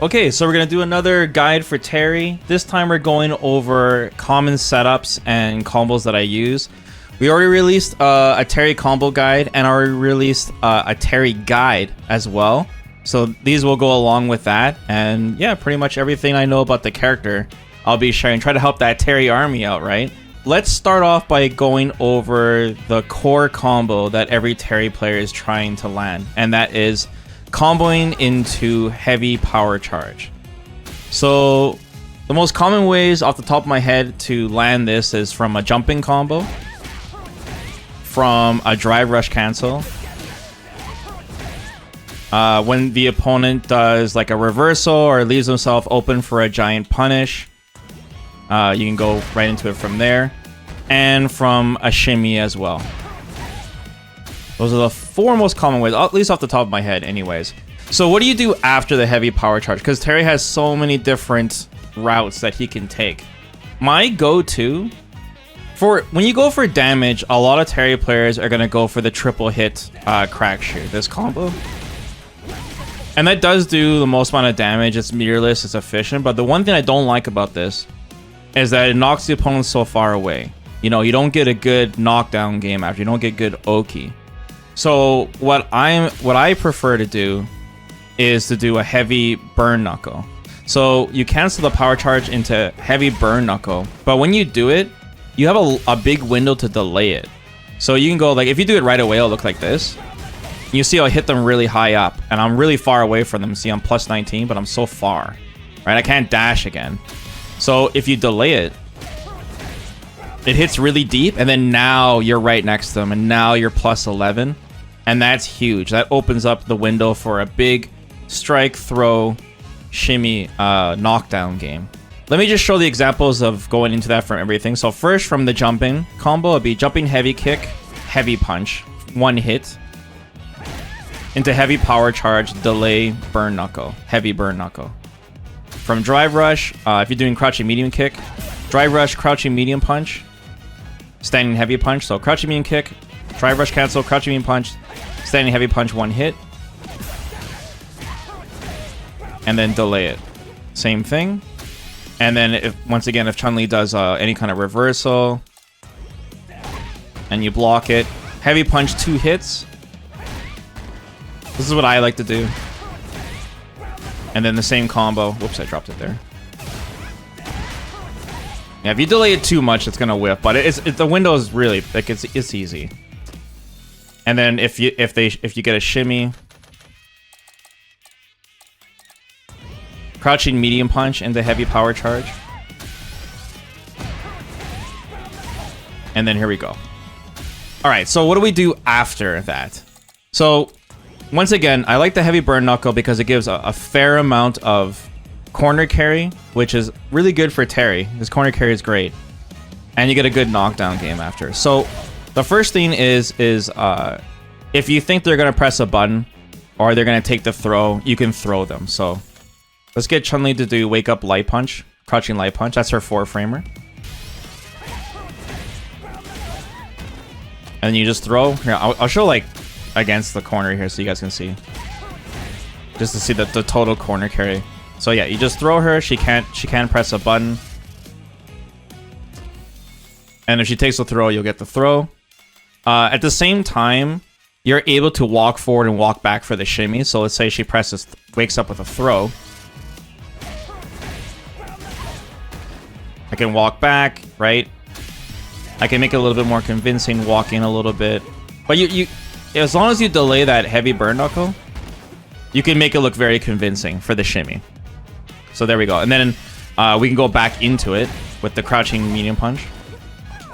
Okay, so we're going to do another guide for Terry. This time we're going over common setups and combos that I use. We already released a Terry combo guide and already released a Terry guide as well. So these will go along with that. And yeah, pretty much everything I know about the character, I'll be sharing. Try to help that Terry army out, right? Let's start off by going over the core combo that every Terry player is trying to land. And that is comboing into heavy power charge. So the most common ways off the top of my head to land this is from a jumping combo, from a drive rush cancel, when the opponent does like a reversal or leaves himself open for a giant punish, you can go right into it from there, and from a shimmy as well. Those are the four most common ways, at least off the top of my head anyways. So what do you do after the heavy power charge? Because Terry has so many different routes that he can take. My go-to, for when you go for damage, a lot of Terry players are going to go for the triple hit crack shoot, this combo. And that does do the most amount of damage. It's meterless, it's efficient. But the one thing I don't like about this is that it knocks the opponent so far away. You know, you don't get a good knockdown game after. You don't get good Oki. So what I prefer to do is to do a heavy burn knuckle. So you cancel the power charge into heavy burn knuckle, but when you do it, you have a big window to delay it. So you can go like, if you do it right away, it'll look like this. You see, I'll hit them really high up, and I'm really far away from them. See, I'm plus 19, but I'm so far, right? I can't dash again. So if you delay it, it hits really deep, and then now you're right next to them, and now you're plus 11. And that's huge. That opens up the window for a big strike, throw, shimmy, knockdown game. Let me just show the examples of going into that from everything. So first, from the jumping combo, it'd be jumping heavy kick, heavy punch, one hit, into heavy power charge, delay, burn knuckle, heavy burn knuckle. From drive rush, if you're doing crouching medium kick, drive rush, crouching medium punch, standing heavy punch. So crouching medium kick, drive rush cancel, crouching medium punch, standing heavy punch, one hit, and then delay it. Same thing. And then once again, if Chun-Li does any kind of reversal and you block it, heavy punch, two hits. This is what I like to do. And then the same combo. Whoops, I dropped it there. Yeah, if you delay it too much, it's gonna whip. But the window is really like it's easy. And then if you get a shimmy, crouching medium punch into heavy power charge, and then here we go. All right, so what do we do after that? So once again, I like the heavy burn knuckle because it gives a fair amount of corner carry, which is really good for Terry. His corner carry is great, and you get a good knockdown game after. So the first thing is if you think they're gonna press a button or they're gonna take the throw, you can throw them. So let's get Chun-Li to do wake up light punch, crouching light punch. That's her 4-framer. And you just throw. Here, I'll show like against the corner here so you guys can see. Just to see the total corner carry. So yeah, you just throw her. She can't press a button. And if she takes the throw, you'll get the throw. At the same time, you're able to walk forward and walk back for the shimmy. So let's say she wakes up with a throw. I can walk back, right? I can make it a little bit more convincing, walk in a little bit. But you as long as you delay that heavy burn knuckle, you can make it look very convincing for the shimmy. So there we go. And then we can go back into it with the crouching medium punch.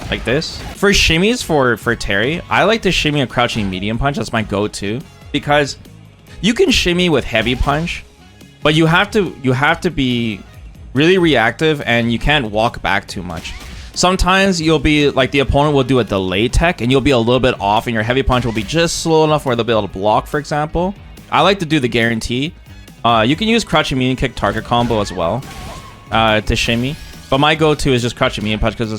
Like this. For shimmies for Terry, I like to shimmy a crouching medium punch. That's my go-to. Because you can shimmy with heavy punch, but you have to be really reactive and you can't walk back too much. Sometimes you'll be like the opponent will do a delay tech and you'll be a little bit off and your heavy punch will be just slow enough where they'll be able to block, for example. I like to do the guarantee. You can use crouching medium kick target combo as well to shimmy. But my go-to is just crouching medium punch because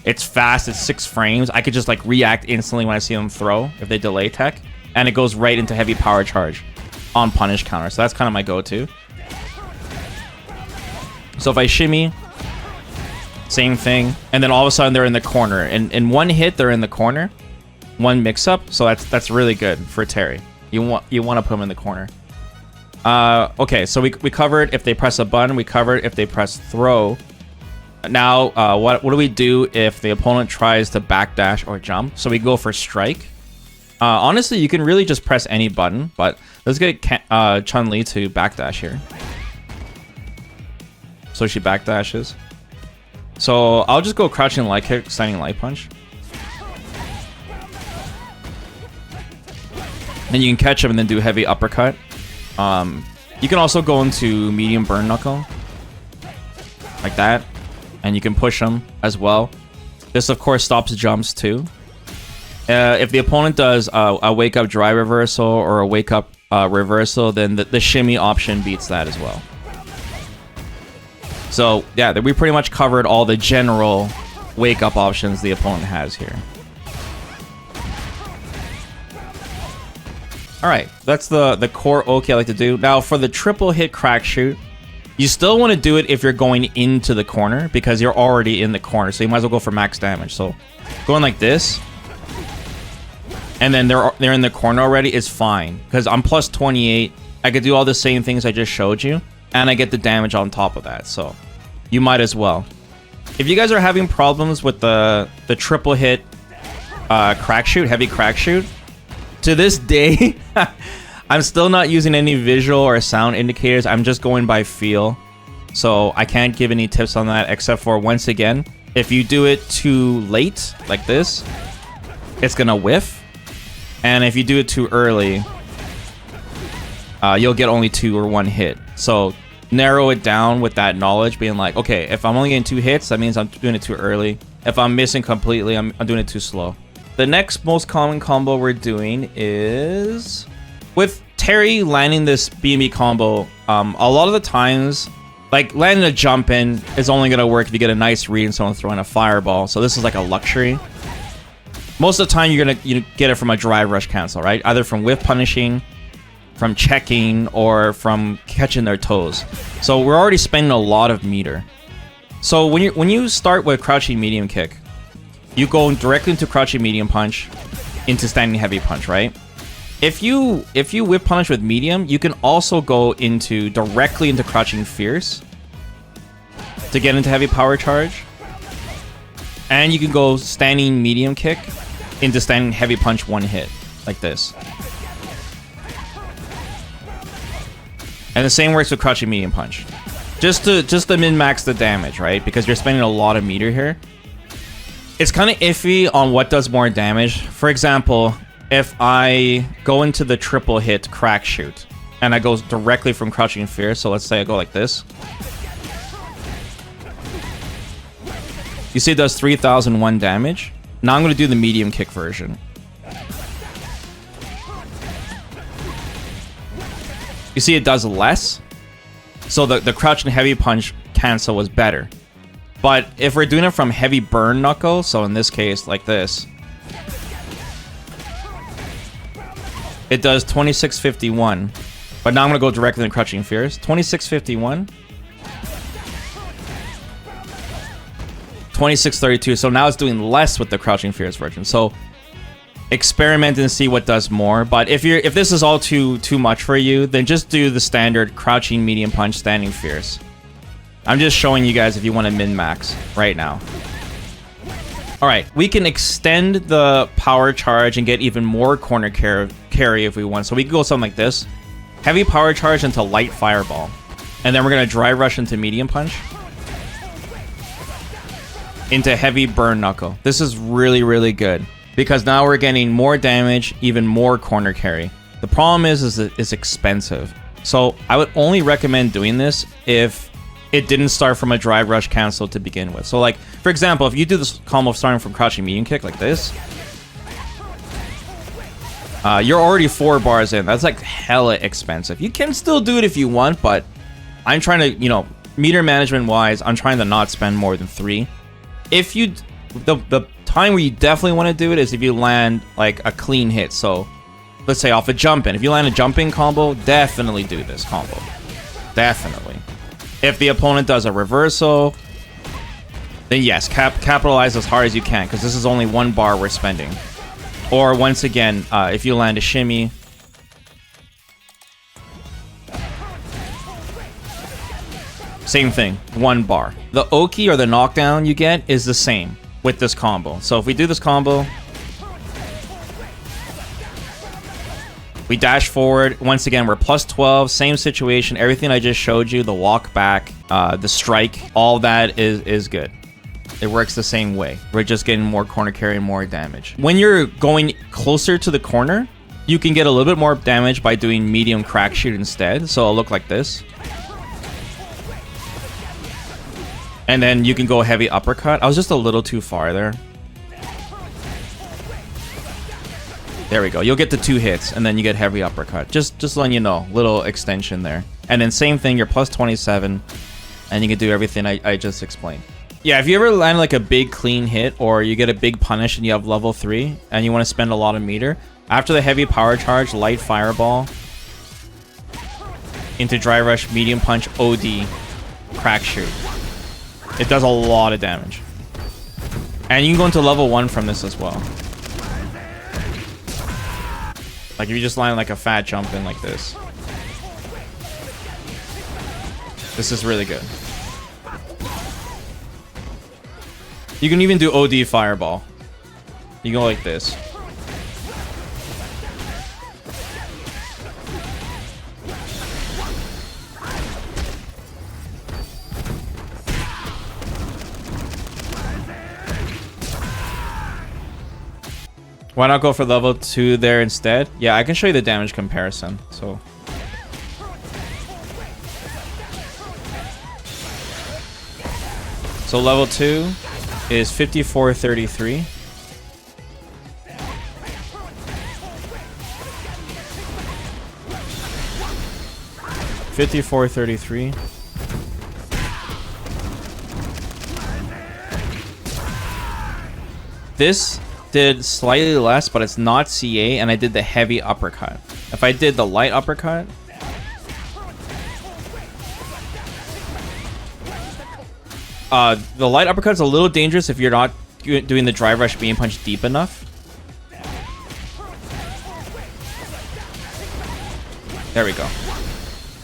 it's fast, it's 6 frames. I could just like react instantly when I see them throw if they delay tech. And it goes right into heavy power charge on punish counter. So that's kind of my go-to. So if I shimmy, same thing, and then all of a sudden they're in the corner. And in one hit, they're in the corner. One mix-up, so that's really good for Terry. You want to put him in the corner. Okay, so we covered if they press a button. We covered if they press throw. Now, what do we do if the opponent tries to backdash or jump? So we go for strike. Honestly, you can really just press any button, but let's get Chun-Li to backdash here. So she backdashes. So I'll just go crouching light kick, standing light punch. And you can catch him and then do heavy uppercut. You can also go into medium burn knuckle. Like that. And you can push him as well. This, of course, stops jumps too. If the opponent does a wake-up dry reversal or a wake-up reversal, then the shimmy option beats that as well. So, yeah, we pretty much covered all the general wake-up options the opponent has here. Alright, that's the core Oki I like to do. Now, for the triple hit crack shoot, you still want to do it if you're going into the corner, because you're already in the corner, so you might as well go for max damage. So, going like this, and then they're in the corner already is fine, because I'm plus 28. I could do all the same things I just showed you, and I get the damage on top of that, so you might as well. If you guys are having problems with the triple hit crack shoot, heavy crack shoot, to this day, I'm still not using any visual or sound indicators. I'm just going by feel. So I can't give any tips on that, except for, once again, if you do it too late, like this, it's gonna whiff. And if you do it too early, you'll get only 2 or 1 hit. So narrow it down with that knowledge, being like, okay, if I'm only getting 2 hits, that means I'm doing it too early. If I'm missing completely, I'm doing it too slow. The next most common combo we're doing is with Terry landing this B&B combo. A lot of the times, like, landing a jump in is only gonna work if you get a nice read and someone throwing a fireball. So this is like a luxury. Most of the time, you're gonna get it from a drive rush cancel, right? Either from whiff punishing, from checking, or from catching their toes. So we're already spending a lot of meter. So when you start with crouching medium kick, you go directly into crouching medium punch, into standing heavy punch, right? If you whip punish with medium, you can also go directly into crouching fierce to get into heavy power charge. And you can go standing medium kick into standing heavy punch 1 hit, like this. And the same works with crouching medium punch. Just to min-max the damage, right? Because you're spending a lot of meter here. It's kind of iffy on what does more damage. For example, if I go into the triple hit crack shoot and I go directly from crouching fierce, so let's say I go like this. You see it does 3001 damage. Now I'm going to do the medium kick version. You see it does less. So the crouch and heavy punch cancel was better. But if we're doing it from heavy burn knuckle, so in this case, like this, it does 2651. But now I'm going to go directly in crouching fierce. 2651. 2632. So now it's doing less with the crouching fierce version. So experiment and see what does more. But if this is all too much for you, then just do the standard crouching medium punch standing fierce. I'm just showing you guys if you want to min-max right now. Alright, we can extend the power charge and get even more corner carry if we want. So we can go something like this. Heavy power charge into light fireball. And then we're going to dry rush into medium punch. Into heavy burn knuckle. This is really, really good. Because now we're getting more damage, even more corner carry. The problem is it's expensive. So I would only recommend doing this if it didn't start from a drive rush cancel to begin with. So like, for example, if you do this combo starting from crouching medium kick like this, you're already 4 bars in. That's like hella expensive. You can still do it if you want, but I'm trying to, you know, meter management wise, I'm trying to not spend more than 3. If you, the time where you definitely want to do it is if you land like a clean hit. So let's say off a jump in. If you land a jump in combo, definitely do this combo. Definitely. If the opponent does a reversal, then yes, capitalize as hard as you can, because this is only 1 bar we're spending. Or once again, if you land a shimmy, same thing, 1 bar. The Oki or the knockdown you get is the same with this combo. So if we do this combo, we dash forward. Once again, we're plus 12, same situation. Everything I just showed you, the walk back, the strike, all that is good. It works the same way. We're just getting more corner carry and more damage. When you're going closer to the corner, you can get a little bit more damage by doing medium crack shoot instead. So it'll look like this. And then you can go heavy uppercut. I was just a little too far there. There we go. You'll get the 2 hits, and then you get heavy uppercut. Just letting you know, little extension there. And then same thing, you're plus 27, and you can do everything I just explained. Yeah, if you ever land like a big clean hit, or you get a big punish and you have level 3, and you want to spend a lot of meter, after the heavy power charge, light fireball, into dry rush, medium punch, OD, crack shoot. It does a lot of damage. And you can go into level 1 from this as well. Like if you just land like a fat jump in like this. This is really good. You can even do OD fireball. You go like this. Why not go for level 2 there instead? Yeah, I can show you the damage comparison. So level 2 is 5433. $54.33. This did slightly less, but it's not CA, and I did the heavy uppercut. If I did the light uppercut, the light uppercut's a little dangerous if you're not doing the drive rush beam punch deep enough. There we go.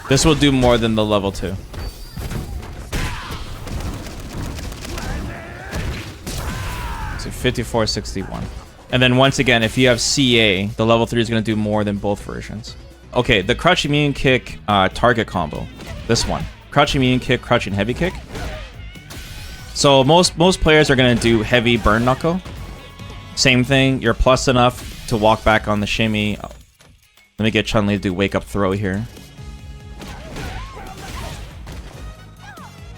This will do more than the level 2. So 54.61. And then once again, if you have CA, the level 3 is going to do more than both versions. Okay, the crouching medium kick target combo. This one. Crouching medium kick, crouching heavy kick. So most players are going to do heavy burn knuckle. Same thing, you're plus enough to walk back on the shimmy. Let me get Chun-Li to do wake up throw here.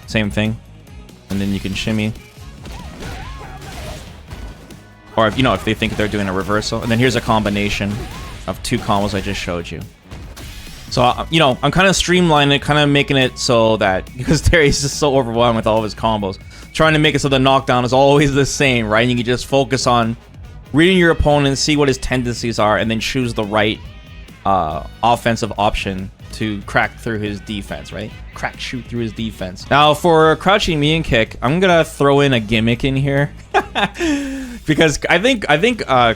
Same thing. And then you can shimmy. Or if, if they think they're doing a reversal. And then here's a combination of 2 combos I just showed you. So, I'm kind of streamlining it, kind of making it so that, because Terry's just so overwhelmed with all of his combos, trying to make it so the knockdown is always the same, right? And you can just focus on reading your opponent, see what his tendencies are, and then choose the right offensive option to crack through his defense, right? Crack shoot through his defense. Now, for crouching medium kick, I'm gonna throw in a gimmick in here. Because I think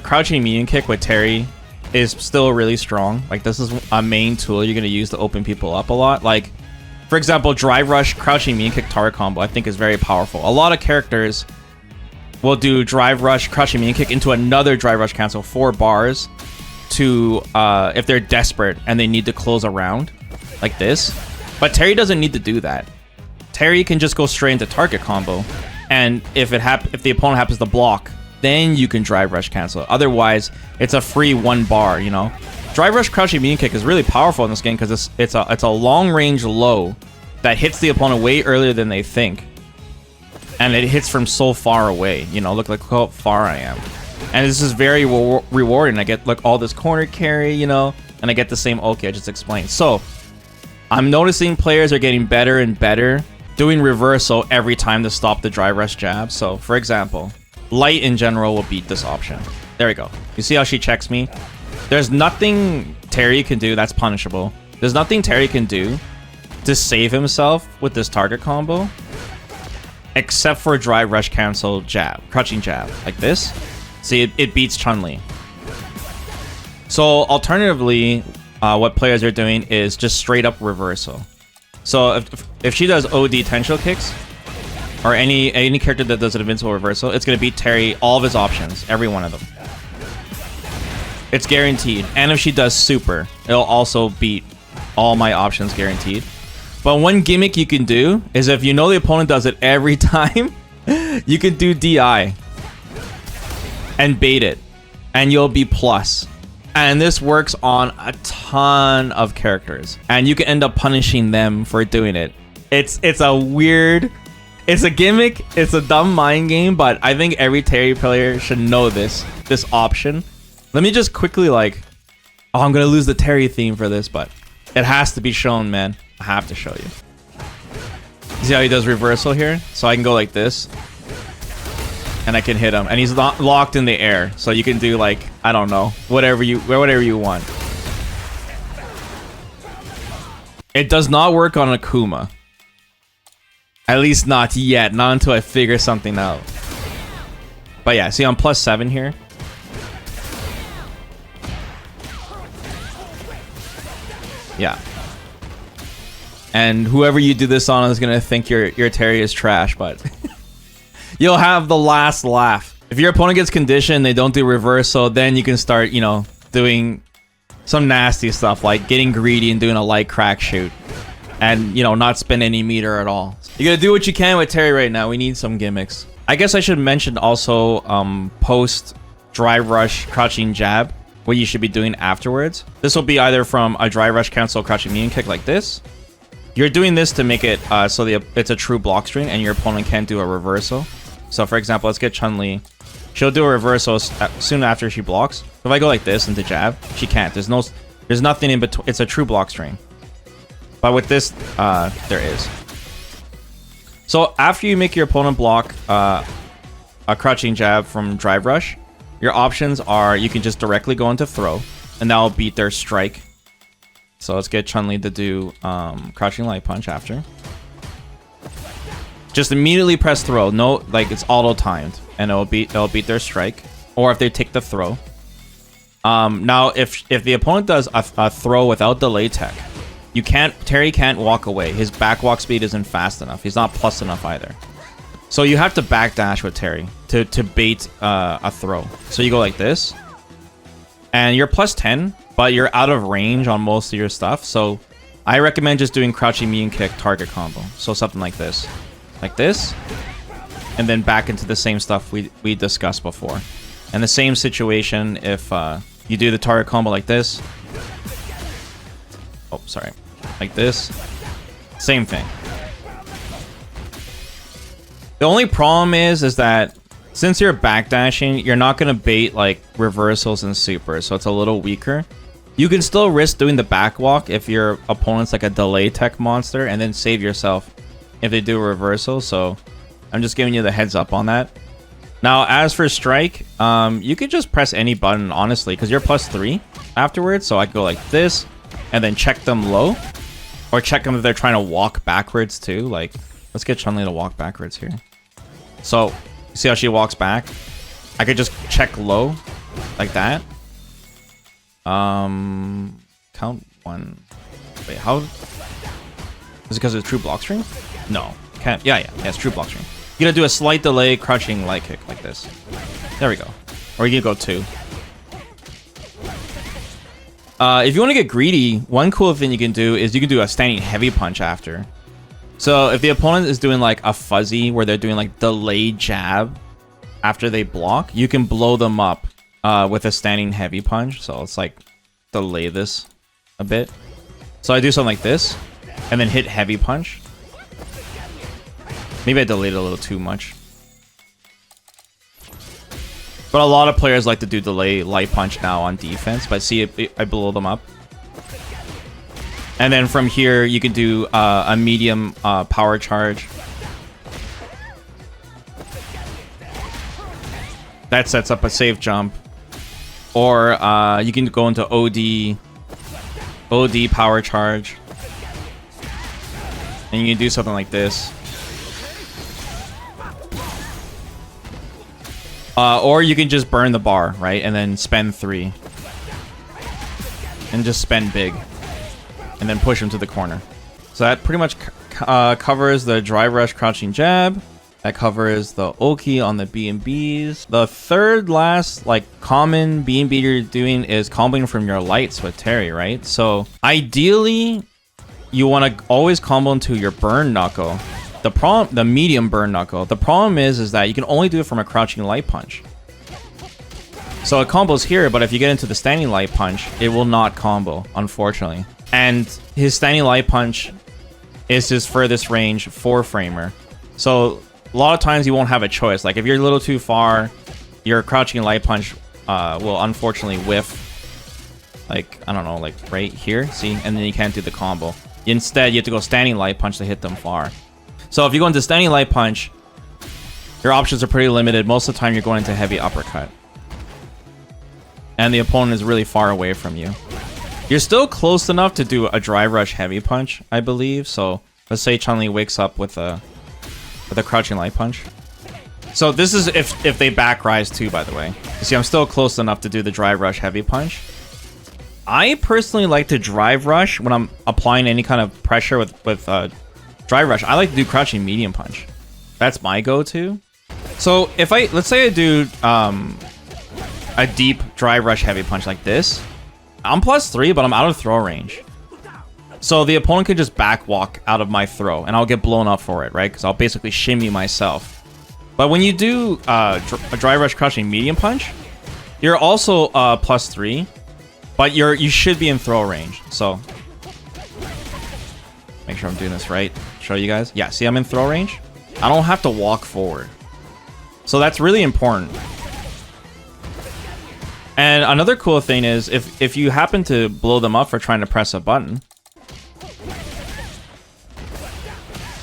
crouching medium kick with Terry is still really strong. Like, this is a main tool you're gonna use to open people up a lot. Like, for example, drive rush, crouching medium kick target combo I think is very powerful. A lot of characters will do drive rush, crouching medium kick into another drive rush cancel 4 bars to if they're desperate and they need to close a round like this. But Terry doesn't need to do that. Terry can just go straight into target combo, and if the opponent happens to block, then you can drive rush cancel. Otherwise, it's a free 1 bar, Drive rush crouching medium kick is really powerful in this game because it's a long range low that hits the opponent way earlier than they think, and it hits from so far away. Look how far I am, and this is very rewarding. I get all this corner carry, and I get the same Oki I just explained. So I'm noticing players are getting better and better doing reversal every time to stop the drive rush jab. So for example, light in general will beat this option. There we go. You see how she checks me? There's nothing Terry can do that's punishable. There's nothing Terry can do to save himself with this target combo, except for drive rush cancel jab, crouching jab, like this. See, it beats Chun-Li. So alternatively, what players are doing is just straight up reversal. So if she does OD Tensho kicks, or any character that does an invincible reversal, it's gonna beat Terry all of his options, every one of them. It's guaranteed. And if she does super, it'll also beat all my options, guaranteed. But one gimmick you can do is if you know the opponent does it every time, you can do DI and bait it, and you'll be plus. And this works on a ton of characters, and you can end up punishing them for doing it. It's a weird, it's a gimmick, it's a dumb mind game, but I think every Terry player should know this option. Let me just quickly like, oh, I'm gonna lose the Terry theme for this, but it has to be shown, man. I have to show you. See how he does reversal here? So I can go like this, and I can hit him, and he's locked in the air. So you can do like, I don't know, whatever you want. It does not work on Akuma. At least not yet, not until I figure something out. But yeah, see, I'm +7 here. Yeah. And whoever you do this on is gonna think your Terry is trash, but you'll have the last laugh. If your opponent gets conditioned, they don't do reversal, then you can start, you know, doing some nasty stuff like getting greedy and doing a light crack shoot, and you know, not spend any meter at all. You gotta do what you can with Terry right now. We need some gimmicks. I guess I should mention also post drive rush crouching jab, what you should be doing afterwards. This will be either from a drive rush cancel crouching medium kick like this. You're doing this to make it so it's a true block string and your opponent can't do a reversal. So for example, let's get Chun-Li. She'll do a reversal soon after she blocks. If I go like this into jab, she can't. There's nothing in between. It's a true block string. But with this, there is. So after you make your opponent block a crouching jab from drive rush, your options are you can just directly go into throw, and that'll beat their strike. So let's get Chun-Li to do crouching light punch after. Just immediately press throw. No, like it's auto timed, and it'll beat their strike. Or if they take the throw. Now if the opponent does a throw without delay tech, Terry can't walk away. His back walk speed isn't fast enough. He's not plus enough either. So you have to backdash with Terry to bait a throw. So you go like this, and you're +10, but you're out of range on most of your stuff. So I recommend just doing crouching medium kick target combo. So something like this, and then back into the same stuff we discussed before. And the same situation if you do the target combo like this. Oh, sorry, like this. Same thing. The only problem is that since you're backdashing, you're not gonna bait like reversals and super, so it's a little weaker. You can still risk doing the backwalk if your opponent's like a delay tech monster, and then save yourself if they do a reversal. So I'm just giving you the heads up on that. Now, as for strike, you could just press any button, honestly, because you're +3 afterwards. So I could go like this, and then check them low, or check them if they're trying to walk backwards too. Like, let's get Chun-Li to walk backwards here. So, you see how she walks back? I could just check low, like that. Count one. Wait, how? Is it because it's true block string? No, can't. Yeah, it's true block string. You gotta do a slight delay, crouching light kick like this. There we go. Or you can go 2. If you want to get greedy, one cool thing you can do is you can do a standing heavy punch after. So if the opponent is doing like a fuzzy where they're doing like delayed jab after they block, you can blow them up with a standing heavy punch. So let's like delay this a bit. So I do something like this and then hit heavy punch. Maybe I delayed it a little too much. But a lot of players like to do delay light punch now on defense. But see, I blow them up. And then from here, you can do a medium power charge. That sets up a safe jump. Or you can go into OD power charge. And you can do something like this. Or you can just burn the bar, right? And then spend 3. And just spend big. And then push him to the corner. So that pretty much covers the drive rush crouching jab. That covers the Oki on the B&Bs. The third last like common B&B you're doing is comboing from your lights with Terry, right? So ideally, you want to always combo into your burn knuckle. The medium burn knuckle. The problem is that you can only do it from a crouching light punch. So it combos here, but if you get into the standing light punch, it will not combo, unfortunately. And his standing light punch is his furthest range 4-framer. So a lot of times you won't have a choice. Like if you're a little too far, your crouching light punch will unfortunately whiff. Like, I don't know, like right here, see? And then you can't do the combo. Instead, you have to go standing light punch to hit them far. So if you go into standing light punch, your options are pretty limited. Most of the time you're going into heavy uppercut. And the opponent is really far away from you. You're still close enough to do a drive rush heavy punch, I believe. So let's say Chun-Li wakes up with a crouching light punch. So this is if they back rise too, by the way. You see, I'm still close enough to do the drive rush heavy punch. I personally like to drive rush when I'm applying any kind of pressure with drive rush. I like to do crouching medium punch. That's my go-to. So if let's say I do a deep drive rush heavy punch like this, I'm +3, but I'm out of throw range. So the opponent could just back walk out of my throw, and I'll get blown up for it, right? Because I'll basically shimmy myself. But when you do a drive rush crouching medium punch, you're also +3, but you should be in throw range. So make sure I'm doing this right. Show you guys. Yeah, see, I'm in throw range. I don't have to walk forward. So that's really important. And another cool thing is if you happen to blow them up for trying to press a button,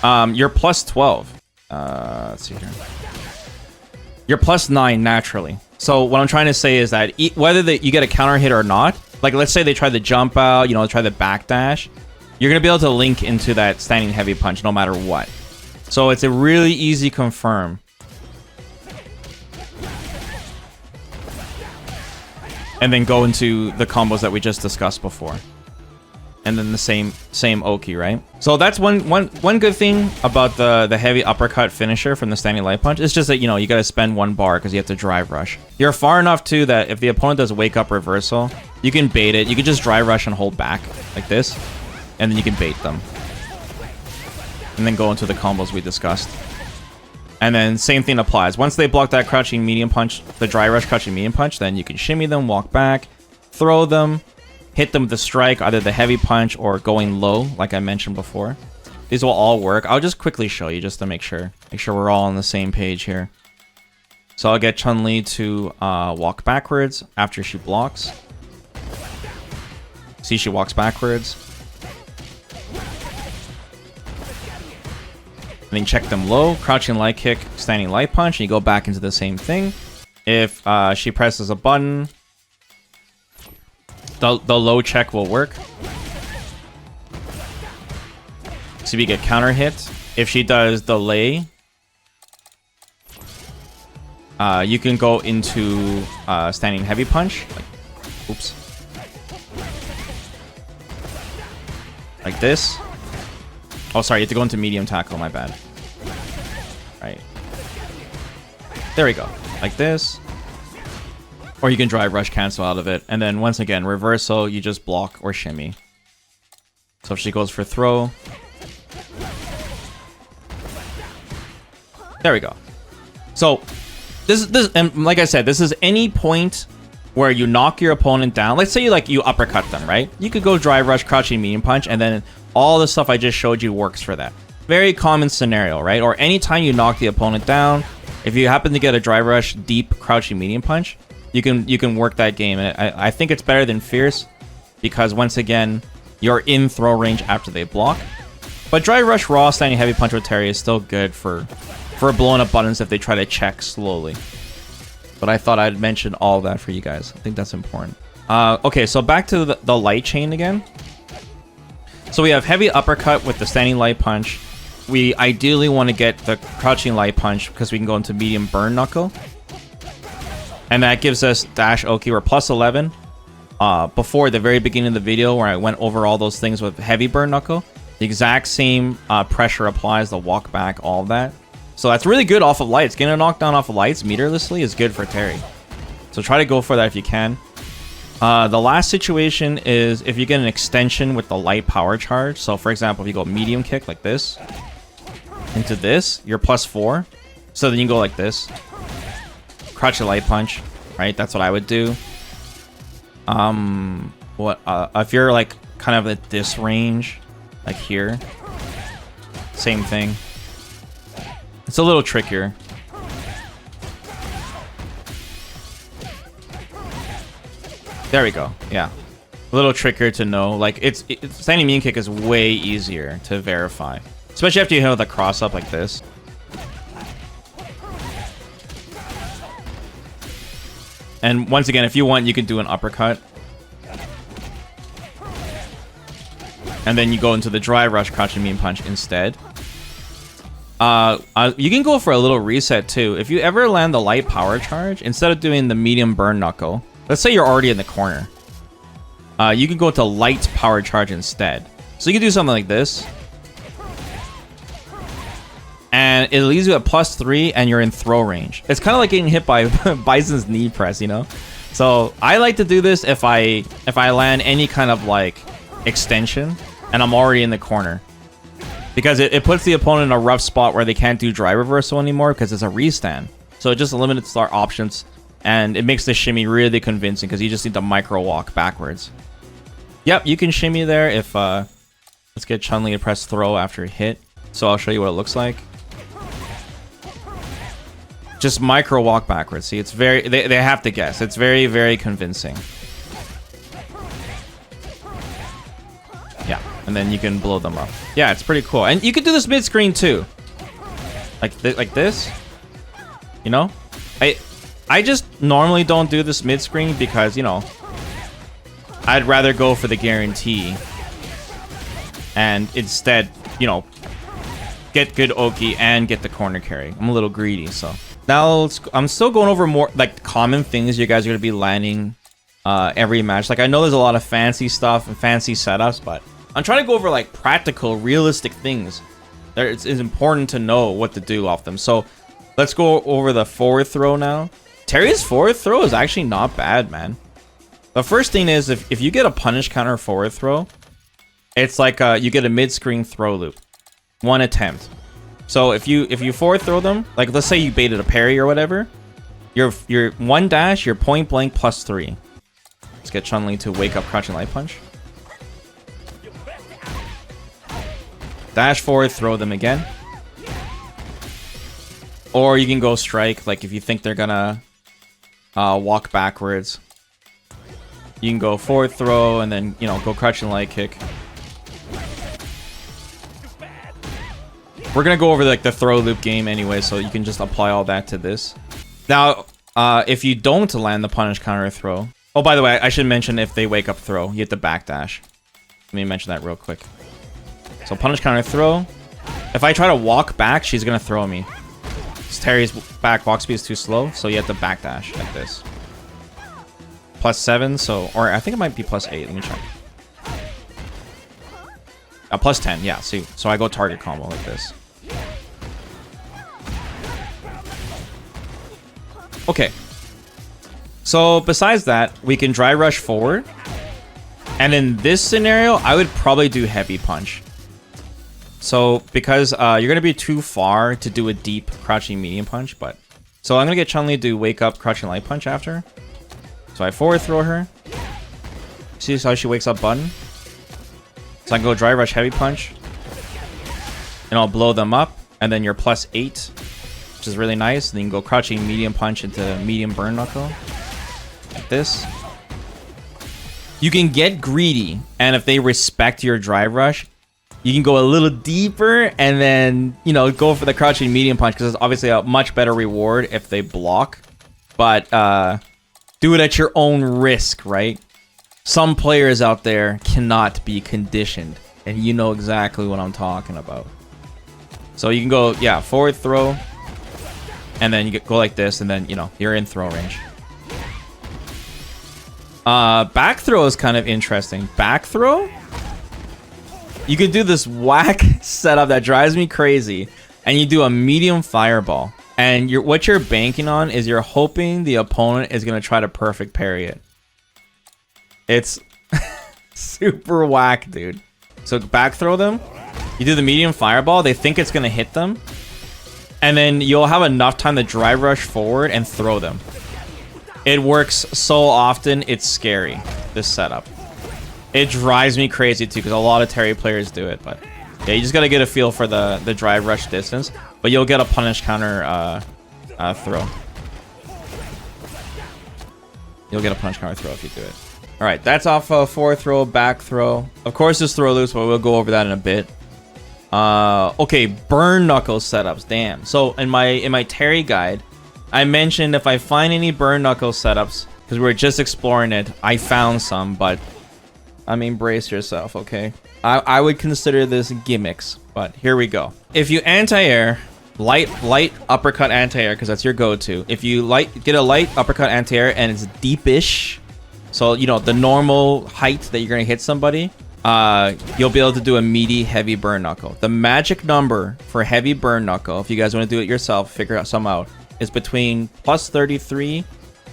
you're +12. Let's see here. You're +9 naturally. So what I'm trying to say is that whether you get a counter hit or not, like let's say they try the jump out, you know, try the backdash, you're going to be able to link into that standing heavy punch no matter what. So it's a really easy confirm. And then go into the combos that we just discussed before. And then the same Oki, right? So that's one good thing about the heavy uppercut finisher from the standing light punch. It's just that, you know, you got to spend 1 bar because you have to drive rush. You're far enough too that if the opponent does wake up reversal, you can bait it. You can just drive rush and hold back like this, and then you can bait them. And then go into the combos we discussed. And then same thing applies. Once they block that crouching medium punch, the dry rush crouching medium punch, then you can shimmy them, walk back, throw them, hit them with the strike, either the heavy punch or going low, like I mentioned before. These will all work. I'll just quickly show you just to make sure we're all on the same page here. So I'll get Chun-Li to walk backwards after she blocks. See, she walks backwards. And then check them low, crouching light kick, standing light punch, and you go back into the same thing. If she presses a button, the low check will work. So we get counter hit. If she does delay, you can go into standing heavy punch. Like, oops. Like this. Oh, sorry, you have to go into medium tackle, my bad. Right. There we go. Like this. Or you can drive rush cancel out of it. And then once again, reversal, you just block or shimmy. So if she goes for throw. There we go. So this and like I said, this is any point where you knock your opponent down. Let's say you uppercut them, right? You could go drive rush, crouching medium punch, and then all the stuff I just showed you works for that. Very common scenario, right? Or anytime you knock the opponent down, if you happen to get a drive rush, deep, crouching medium punch, you can work that game. And I think it's better than Fierce because once again, you're in throw range after they block. But drive rush, raw, standing heavy punch with Terry is still good for blowing up buttons if they try to check slowly. But I thought I'd mention all that for you guys. I think that's important. Okay, so back to the light chain again. So we have heavy uppercut with the standing light punch. We ideally want to get the crouching light punch because we can go into medium burn knuckle. And that gives us dash Oki. We're plus 11. Before the very beginning of the video where I went over all those things with heavy burn knuckle, the exact same pressure applies, the walk back, all of that. So that's really good off of lights. Getting a knockdown off of lights meterlessly is good for Terry. So try to go for that if you can. The last situation is if you get an extension with the light power charge. So for example, if you go medium kick like this into this, you're plus 4. So then you go like this. Crouch a light punch, right? That's what I would do. If you're like kind of at this range, like here, same thing. It's a little trickier. There we go. Yeah, a little trickier to know. Like standing mean kick is way easier to verify, especially after you hit the cross up like this. And once again, if you want, you can do an uppercut. And then you go into the dry rush crouching mean punch instead. You can go for a little reset too. If you ever land the light power charge, instead of doing the medium burn knuckle, let's say you're already in the corner. You can go to light power charge instead. So you can do something like this. And it leaves you at plus 3 and you're in throw range. It's kind of like getting hit by Bison's knee press, you know? So I like to do this if I land any kind of like extension and I'm already in the corner. Because it puts the opponent in a rough spot where they can't do dry reversal anymore because it's a restand. So it just limits our options and it makes the shimmy really convincing because you just need to micro walk backwards. Yep, you can shimmy there if let's get Chun-Li to press throw after hit. So I'll show you what it looks like. Just micro walk backwards. See, it's very they have to guess. It's very, very convincing. Yeah, and then you can blow them up. Yeah, it's pretty cool. And you can do this mid screen too. Like this. You know? I just normally don't do this mid screen because, you know, I'd rather go for the guarantee and instead, you know, get good Oki and get the corner carry. I'm a little greedy, so. Now, I'm still going over more, like, common things you guys are going to be landing every match. Like, I know there's a lot of fancy stuff and fancy setups, but I'm trying to go over, like, practical, realistic things. It's important to know what to do off them. So, let's go over the forward throw now. Terry's forward throw is actually not bad, man. The first thing is, if you get a punish counter forward throw, it's like you get a mid-screen throw loop. One attempt. So if you forward throw them, like let's say you baited a parry or whatever, your one dash, your point blank plus 3. Let's get Chun-Li to wake up crouching light punch. Dash forward, throw them again. Or you can go strike, like if you think they're gonna walk backwards. You can go forward throw and then, you know, go crouching light kick. We're gonna go over like the throw loop game anyway, so you can just apply all that to this. Now, if you don't land the punish counter throw. Oh, by the way, I should mention if they wake up throw, you hit the backdash. Let me mention that real quick. So punish counter throw. If I try to walk back, she's gonna throw me. Terry's back walk speed is too slow, so you have to backdash like this. Plus 7, so, or I think it might be plus 8. Let me check. Plus 10, yeah. See, so I go target combo like this. Okay. So besides that, we can dry rush forward. And in this scenario, I would probably do heavy punch. So because you're going to be too far to do a deep crouching medium punch, but so I'm going to get Chun-Li to wake up crouching light punch after. So I forward throw her. See how she wakes up button? So I can go dry rush heavy punch. And I'll blow them up. And then you're plus 8, which is really nice. And then you can go crouching medium punch into medium burn knuckle. Like this. You can get greedy. And if they respect your dry rush, you can go a little deeper and then, you know, go for the crouching medium punch because it's obviously a much better reward if they block. But do it at your own risk, right? Some players out there cannot be conditioned and you know exactly what I'm talking about. So you can go, yeah, forward throw, and then you go like this, and then, you know, you're in throw range. Back throw is kind of interesting. Back throw? You could do this whack setup that drives me crazy, and you do a medium fireball. And what you're banking on is you're hoping the opponent is going to try to perfect parry it. It's super whack, dude. So back throw them. You do the medium fireball. They think it's going to hit them. And then you'll have enough time to drive rush forward and throw them. It works so often, it's scary, this setup. It drives me crazy too, because a lot of Terry players do it. But yeah, you just got to get a feel for the drive rush distance. But you'll get a punish counter throw. You'll get a punish counter throw if you do it. All right, that's off forward throw, back throw. Of course, there's throw loops, but we'll go over that in a bit. Okay, burn knuckle setups. Damn. So in my Terry guide, I mentioned if I find any burn knuckle setups, because we were just exploring it, I found some, but I mean, brace yourself, okay? I would consider this gimmicks, but here we go. If you anti-air, light uppercut anti-air, because that's your go-to. If you get a light uppercut anti-air and it's deepish, so you know the normal height that you're gonna hit somebody, you'll be able to do a meaty heavy burn knuckle. The magic number for heavy burn knuckle, if you guys want to do it yourself, figure out some out, is between plus 33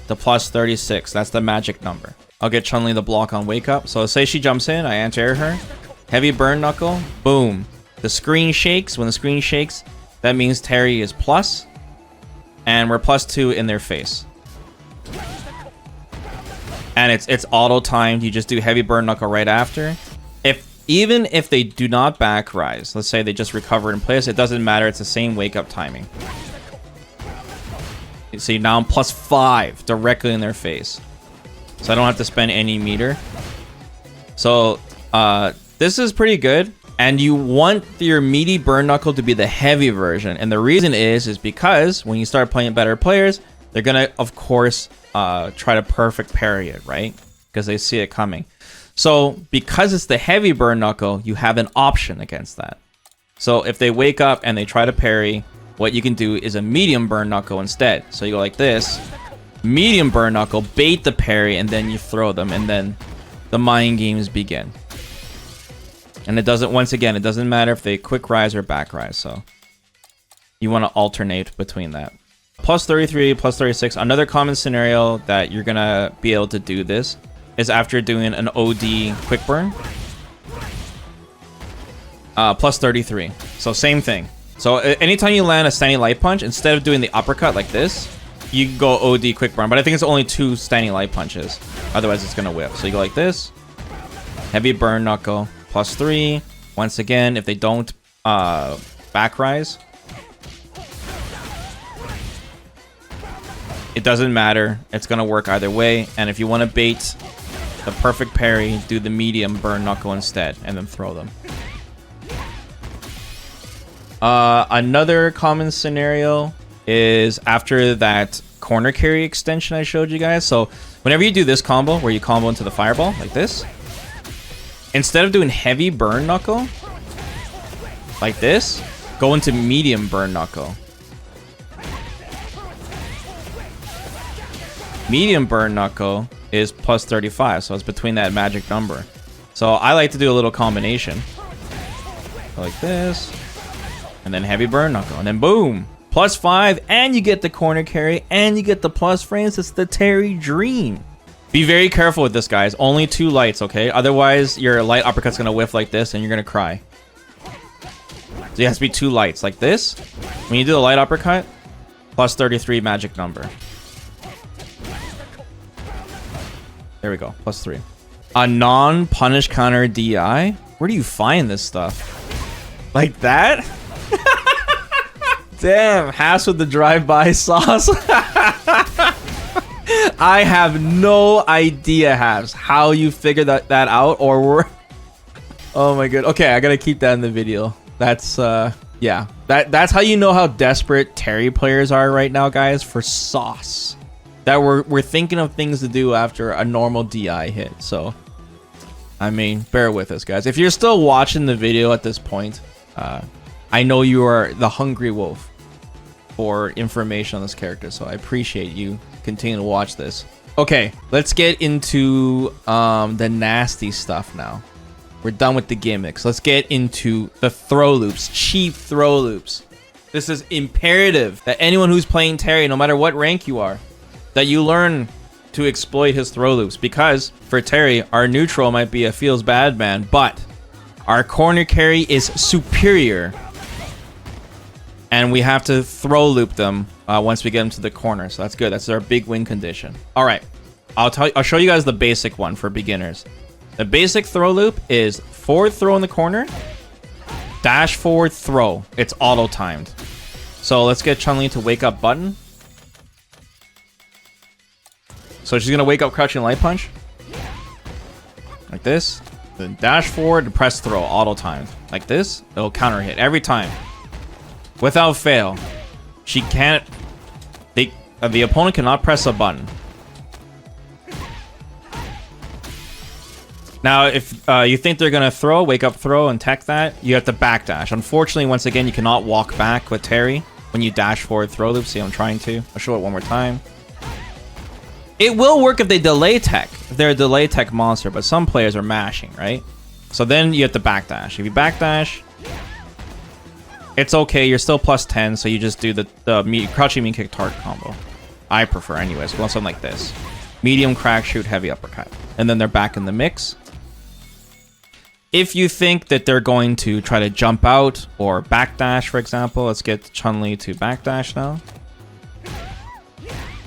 to plus 36. That's the magic number. I'll get Chun-Li the block on wake up. So say she jumps in, I anti-air her. Heavy burn knuckle, boom. The screen shakes. When the screen shakes, that means Terry is plus, and we're +2 in their face. And it's auto timed. You just do heavy burn knuckle right after. Even if they do not back rise, let's say they just recover in place, it doesn't matter. It's the same wake up timing. See, now I'm +5 directly in their face. So I don't have to spend any meter. So this is pretty good. And you want your meaty burn knuckle to be the heavy version. And the reason is because when you start playing better players, they're going to, of course, try to perfect parry it, right? Because they see it coming. So because it's the heavy burn knuckle, you have an option against that. So if they wake up and they try to parry, what you can do is a medium burn knuckle instead. So you go like this, medium burn knuckle, bait the parry, and then you throw them, and then the mind games begin. And it doesn't, once again, it doesn't matter if they quick rise or back rise. So you want to alternate between that. Plus 33, plus 36. Another common scenario that you're going to be able to do this is after doing an OD quick burn. Plus 33. So same thing. So anytime you land a standing light punch, instead of doing the uppercut like this, you can go OD quick burn. But I think it's only 2 standing light punches. Otherwise, it's going to whip. So you go like this. Heavy burn knuckle. Plus 3. Once again, if they don't back rise, it doesn't matter. It's going to work either way. And if you want to bait the perfect parry, do the medium burn knuckle instead, and then throw them. Another common scenario is after that corner carry extension I showed you guys. So whenever you do this combo, where you combo into the fireball, like this, instead of doing heavy burn knuckle, like this, go into medium burn knuckle. Medium burn knuckle is plus 35, so it's between that magic number. So I like to do a little combination. Like this. And then heavy burn knuckle. And then boom! Plus 5, and you get the corner carry, and you get the plus frames. It's the Terry dream. Be very careful with this, guys. Only 2 lights, okay? Otherwise, your light uppercut's gonna whiff like this, and you're gonna cry. So it has to be 2 lights, like this. When you do the light uppercut, plus 33 magic number. There we go, plus 3. A non-punish counter DI? Where do you find this stuff? Like that? Damn, Haas with the drive-by sauce. I have no idea, Haas, how you figured that out, or were... Oh my god. Okay, I gotta keep that in the video. That's, yeah. That's how you know how desperate Terry players are right now, guys, for sauce. That we're thinking of things to do after a normal DI hit, so... I mean, bear with us, guys. If you're still watching the video at this point, I know you are the hungry wolf for information on this character, so I appreciate you continuing to watch this. Okay, let's get into the nasty stuff now. We're done with the gimmicks. Let's get into the throw loops, cheap throw loops. This is imperative that anyone who's playing Terry, no matter what rank you are, that you learn to exploit his throw loops, because for Terry, our neutral might be a feels bad man, but our corner carry is superior, and we have to throw loop them once we get them to the corner. So that's good. That's our big win condition. All right, I'll show you guys the basic one for beginners. The basic throw loop is forward throw in the corner, dash forward throw. It's auto timed. So let's get Chun-Li to wake up button. So she's gonna wake up crouching light punch like this, then dash forward to press throw, auto timed like this. It'll counter hit every time without fail. She can't. The opponent cannot press a button. Now, if you think they're gonna throw, wake up throw, and tech that, you have to backdash. Unfortunately, once again, you cannot walk back with Terry when you dash forward throw loop. See, I'm trying to. I'll show it one more time. It will work if they delay tech, if they're a delay tech monster, but some players are mashing, right? So then you have to backdash. If you backdash, it's okay. You're still plus 10, so you just do the crouching mean kick target combo. I prefer anyways. We want something like this. Medium crack shoot, heavy uppercut. And then they're back in the mix. If you think that they're going to try to jump out or backdash, for example, let's get Chun-Li to backdash now.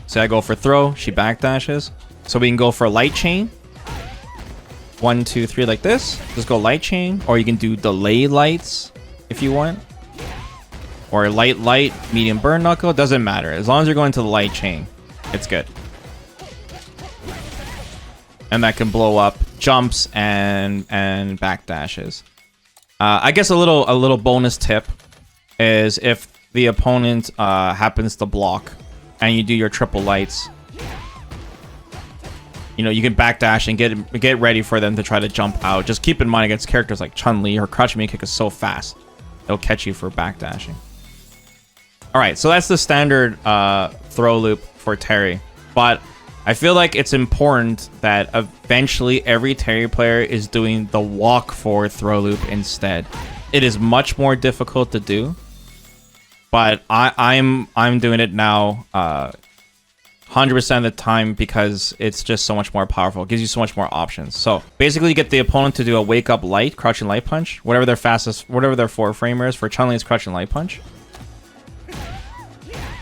So I go for throw, she backdashes. So we can go for light chain. 1, 2, 3 like this. Just go light chain. Or you can do delay lights if you want. Or light, medium burn knuckle. It doesn't matter. As long as you're going to the light chain, it's good. And that can blow up jumps and backdashes. I guess a little bonus tip is if the opponent happens to block and you do your triple lights, you know, you can backdash and get ready for them to try to jump out. Just keep in mind against characters like Chun-Li, her crouching mean kick is so fast, it'll catch you for backdashing. All right, so that's the standard throw loop for Terry, but I feel like it's important that eventually every Terry player is doing the walk forward throw loop instead. It is much more difficult to do, but I'm doing it now 100% of the time because it's just so much more powerful. It gives you so much more options. So basically you get the opponent to do a wake up light, crouching light punch, whatever their forward framer is. For Chun-Li, it's crouching light punch.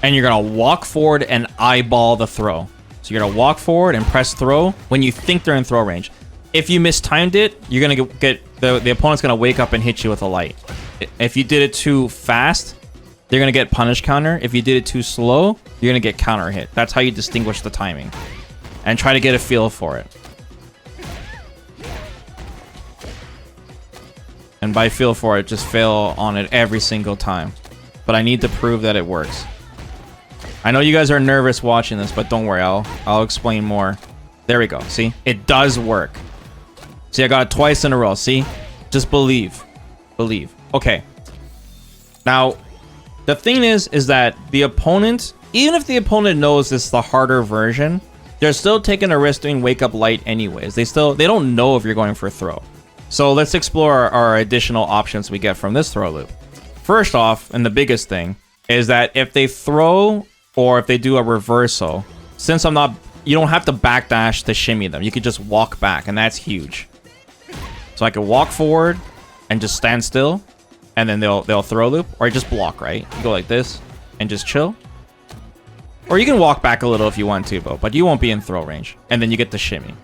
And you're gonna walk forward and eyeball the throw. So you're gonna walk forward and press throw when you think they're in throw range. If you mistimed it, you're gonna get the opponent's gonna wake up and hit you with a light. If you did it too fast, they're gonna get punish counter. If you did it too slow, you're gonna get counter hit. That's how you distinguish the timing. And try to get a feel for it. And by feel for it, just fail on it every single time. But I need to prove that it works. I know you guys are nervous watching this, but don't worry, I'll explain more. There we go. See? It does work. See, I got it twice in a row. See? Just believe. Believe. Okay. Now, the thing is that the opponent, even if the opponent knows it's the harder version, they're still taking a risk doing wake up light anyways. They don't know if you're going for a throw. So let's explore our additional options we get from this throw loop. First off, and the biggest thing, is that if they throw or if they do a reversal, since you don't have to backdash to shimmy them. You could just walk back, and that's huge. So I could walk forward and just stand still, and then they'll throw loop, or just block, right? You go like this and just chill. Or you can walk back a little if you want to, but you won't be in throw range. And then you get the shimmy.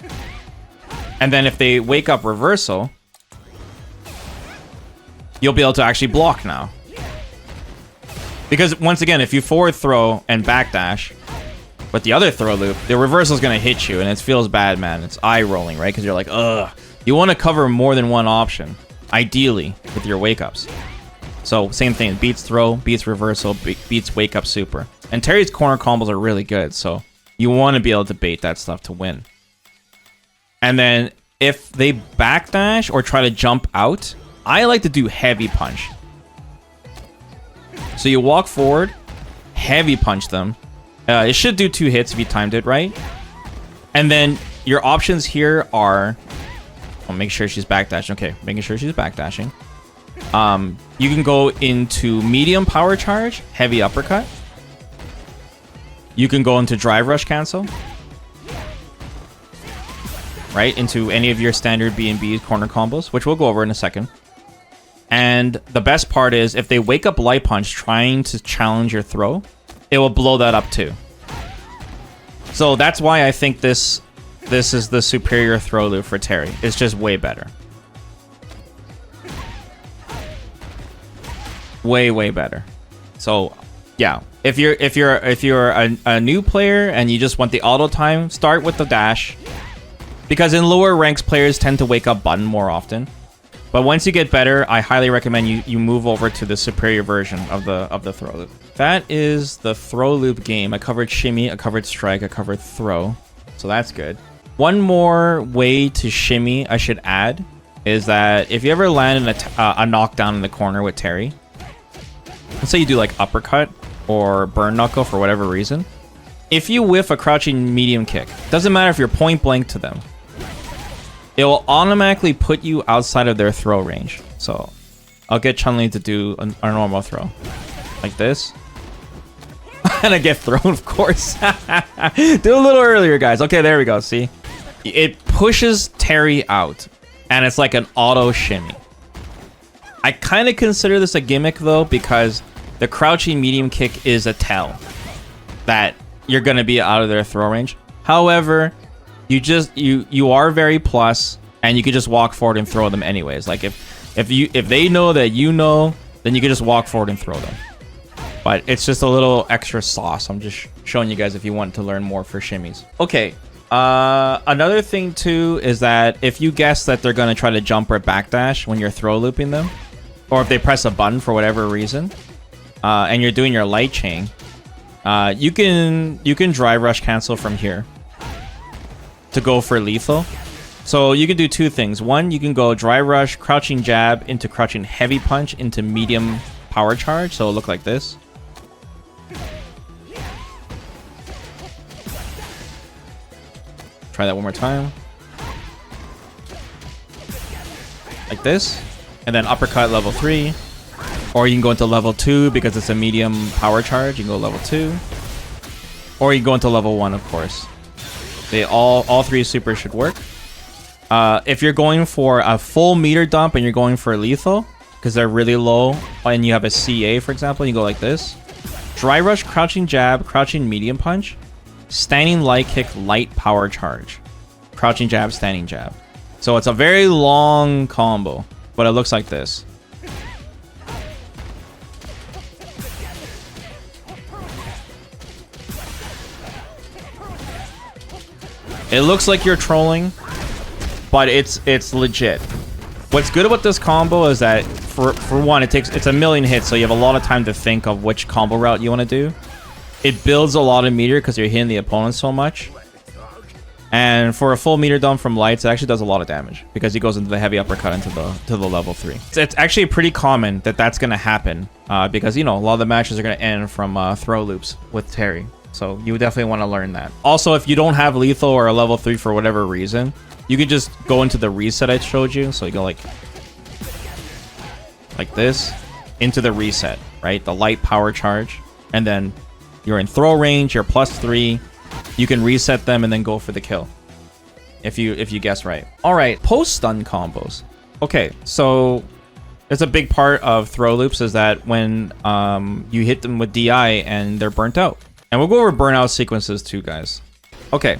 And then if they wake up reversal, you'll be able to actually block now. Because once again, if you forward throw and backdash with the other throw loop, the reversal is going to hit you, and it feels bad, man. It's eye rolling, right? Because you're like, ugh. You want to cover more than one option, ideally, with your wake ups. So same thing, beats throw, beats reversal, beats wake up super. And Terry's corner combos are really good, so you want to be able to bait that stuff to win. And then if they backdash or try to jump out, I like to do heavy punch. So you walk forward, heavy punch them. It should do 2 hits if you timed it right. And then your options here are... I'll make sure she's backdashing. Okay, making sure she's backdashing. You can go into medium power charge, heavy uppercut. You can go into drive rush cancel. Right, into any of your standard B&B corner combos, which we'll go over in a second. And the best part is, if they wake up light punch trying to challenge your throw, it will blow that up too. So that's why I think this is the superior throw loop for Terry. It's just way better. Way better. So yeah, if you're a new player and you just want the auto time, start with the dash. Because in lower ranks, players tend to wake up button more often. But once you get better, I highly recommend you move over to the superior version of the throw loop. That is the throw loop game. I covered shimmy, I covered strike, I covered throw. So that's good. One more way to shimmy I should add is that if you ever land in a knockdown in the corner with Terry, let's say you do like uppercut or burn knuckle for whatever reason, if you whiff a crouching medium kick, doesn't matter if you're point blank to them, it will automatically put you outside of their throw range. So I'll get Chun-Li to do a normal throw. Like this. And I get thrown, of course. Do a little earlier, guys. Okay, there we go. See? It pushes Terry out. And it's like an auto shimmy. I kind of consider this a gimmick, though, because the crouching medium kick is a tell that you're going to be out of their throw range. However... You are very plus, and you can just walk forward and throw them anyways. Like if they know that you know, then you can just walk forward and throw them. But it's just a little extra sauce. I'm just showing you guys if you want to learn more for shimmies. Okay. Another thing too is that if you guess that they're gonna try to jump or backdash when you're throw looping them, or if they press a button for whatever reason, and you're doing your light chain, you can drive rush cancel from here to go for lethal. So you can do 2 things. One, you can go dry rush, crouching jab into crouching heavy punch into medium power charge. So it'll look like this. Try that one more time. Like this. And then uppercut level 3. Or you can go into level 2 because it's a medium power charge. You can go level 2. Or you can go into level 1, of course. They all 3 supers should work. If you're going for a full meter dump and you're going for lethal, because they're really low, and you have a CA, for example, you go like this. Dry rush, crouching jab, crouching medium punch, standing light kick, light power charge. Crouching jab, standing jab. So it's a very long combo, but it looks like this. It looks like you're trolling, but it's legit. What's good about this combo is that for one, it's a million hits, so you have a lot of time to think of which combo route you want to do. It builds a lot of meter because you're hitting the opponent so much. And for a full meter dump from lights, it actually does a lot of damage because he goes into the heavy uppercut into the level 3. It's actually pretty common that that's going to happen because, you know, a lot of the matches are going to end from throw loops with Terry. So you definitely want to learn that. Also, if you don't have lethal or a level 3 for whatever reason, you could just go into the reset I showed you. So you go like this into the reset, right? The light power charge. And then you're in throw range, you're +3. You can reset them and then go for the kill. If you guess right. All right, post stun combos. Okay, so it's a big part of throw loops is that when you hit them with DI and they're burnt out. And we'll go over burnout sequences too, guys. Okay,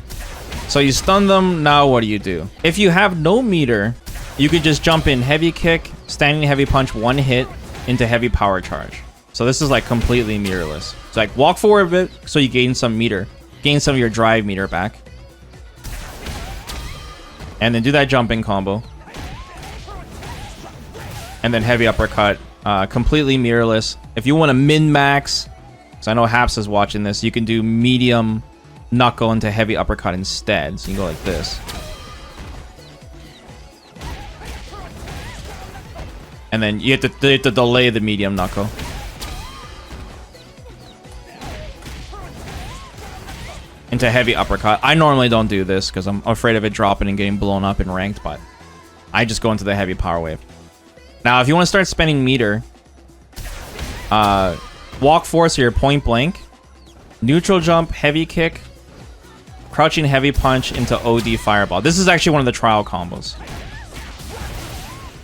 so you stun them, now what do? If you have no meter, you could just jump in heavy kick, standing heavy punch, 1 hit into heavy power charge. So this is like completely meterless. It's like walk forward a bit so you gain some meter. Gain some of your drive meter back. And then do that jumping combo. And then heavy uppercut. Completely mirrorless. If you want to min-max, because I know Haps is watching this, you can do medium knuckle into heavy uppercut instead. So you can go like this. And then you have to delay the medium knuckle. Into heavy uppercut. I normally don't do this because I'm afraid of it dropping and getting blown up in ranked, but I just go into the heavy power wave. Now, if you want to start spending meter, walk force here, point blank, neutral jump, heavy kick, crouching heavy punch into OD fireball. This is actually one of the trial combos.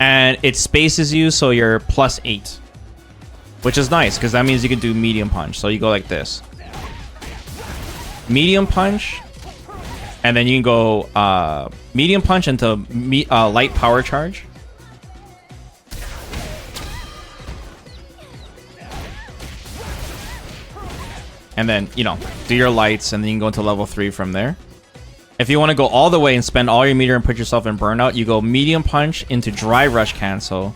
And it spaces you so you're +8. Which is nice, because that means you can do medium punch. So you go like this. Medium punch. And then you can go medium punch into light power charge. And then, you know, do your lights, and then you can go into level 3 from there. If you want to go all the way and spend all your meter and put yourself in burnout, you go medium punch into dry rush cancel,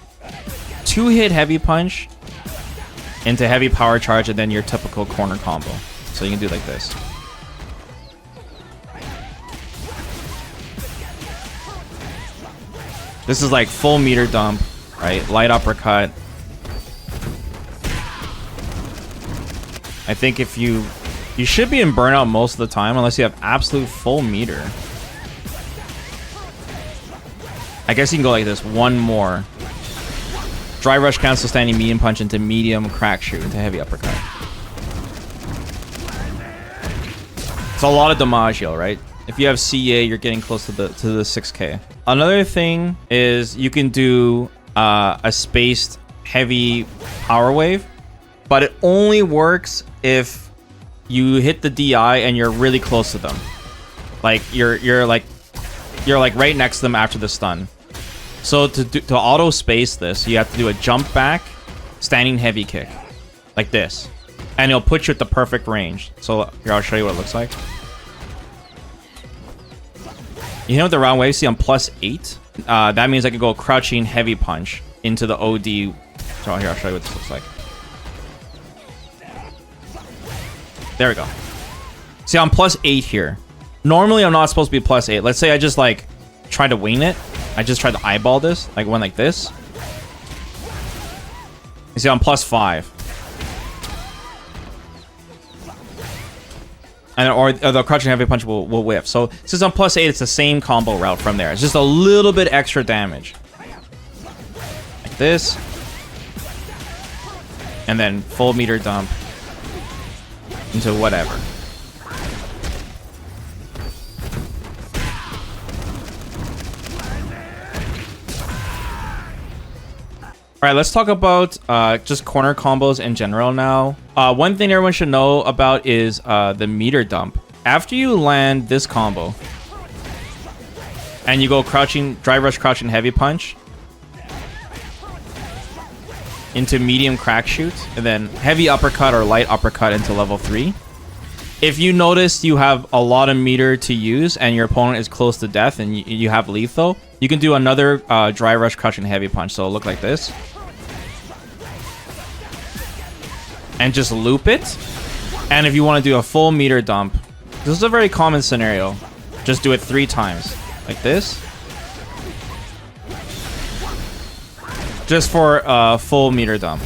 2-hit heavy punch into heavy power charge, and then your typical corner combo. So you can do like this. This is like full meter dump, right? Light uppercut. I think if you should be in burnout most of the time unless you have absolute full meter. I guess you can go like this. One more. Dry rush cancel standing medium punch into medium crack shoot into heavy uppercut. It's a lot of DiMaggio, right? If you have CA, you're getting close to the 6K. Another thing is you can do a spaced heavy power wave, but it only works if you hit the DI and you're really close to them. Like you're like right next to them after the stun. So to auto space this, you have to do a jump back, standing heavy kick, like this, and it'll put you at the perfect range. So here, I'll show you what it looks like. You know, with the round wave, see I'm +8. That means I could go crouching heavy punch into the OD. So here, I'll show you what this looks like. There we go. See, I'm +8 here. Normally, I'm not supposed to be +8. Let's say I just like try to wing it. I just tried to eyeball this, like one like this. You see, I'm +5. And or the crouching heavy punch will whiff. So since I'm +8, it's the same combo route from there. It's just a little bit extra damage. Like this. And then full meter dump into whatever. All right, let's talk about just corner combos in general now. One thing everyone should know about is the meter dump. After you land this combo and you go crouching, dry rush, crouching heavy punch into medium crack shoot, and then heavy uppercut or light uppercut into level 3. If you notice you have a lot of meter to use and your opponent is close to death and you have lethal, you can do another dry rush, crouching heavy punch. So it'll look like this. And just loop it. And if you want to do a full meter dump, this is a very common scenario. Just do it 3 times. Like this. Just for a full meter dump.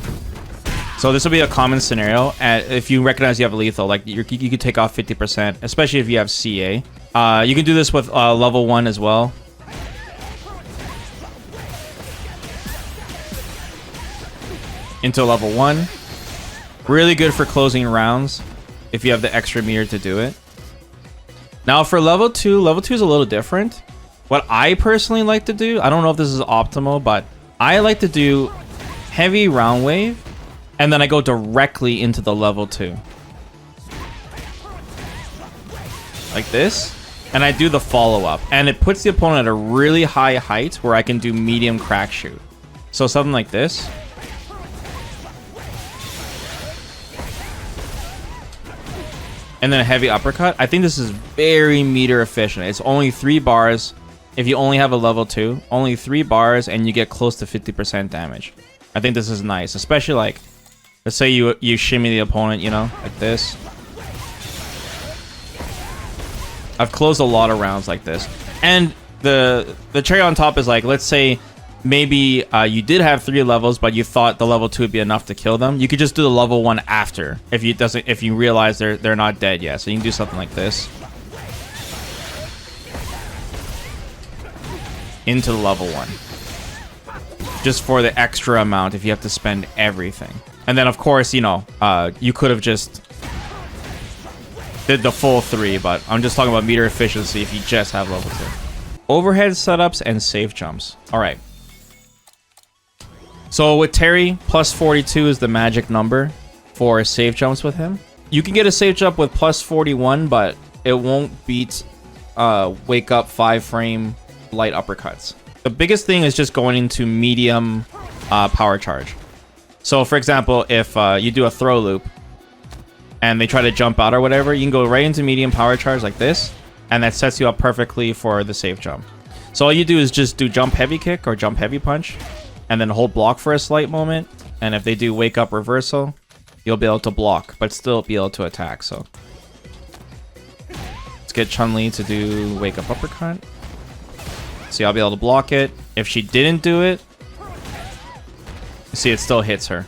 So this will be a common scenario. And if you recognize you have lethal, like you could take off 50%, especially if you have CA. You can do this with level 1 as well. Into level 1. Really good for closing rounds if you have the extra meter to do it. Now for level 2 is a little different. What I personally like to do, I don't know if this is optimal, but I like to do heavy round wave and then I go directly into the level 2. Like this. And I do the follow-up. And it puts the opponent at a really high height where I can do medium crack shoot. So something like this. And then a heavy uppercut. I think this is very meter efficient. It's only 3 bars. If you only have a level 2, only 3 bars and you get close to 50% damage. I think this is nice, especially like, let's say you shimmy the opponent, you know, like this. I've closed a lot of rounds like this. And the cherry on top is like, let's say maybe you did have 3 levels, but you thought the level 2 would be enough to kill them, you could just do the level 1 after if you realize they're not dead yet. So you can do something like this into the level 1, just for the extra amount if you have to spend everything. And then of course, you know, you could have just did the full 3, but I'm just talking about meter efficiency if you just have level 2. Overhead setups and safe jumps. All right. So with Terry, plus 42 is the magic number for safe jumps with him. You can get a safe jump with plus 41, but it won't beat wake up 5-frame light uppercuts. The biggest thing is just going into medium power charge. So for example, if you do a throw loop and they try to jump out or whatever, you can go right into medium power charge like this, and that sets you up perfectly for the safe jump. So all you do is just do jump heavy kick or jump heavy punch, and then hold block for a slight moment. And if they do wake up reversal, you'll be able to block, but still be able to attack. So let's get Chun-Li to do wake up uppercut. See, I'll be able to block it. If she didn't do it, see, it still hits her.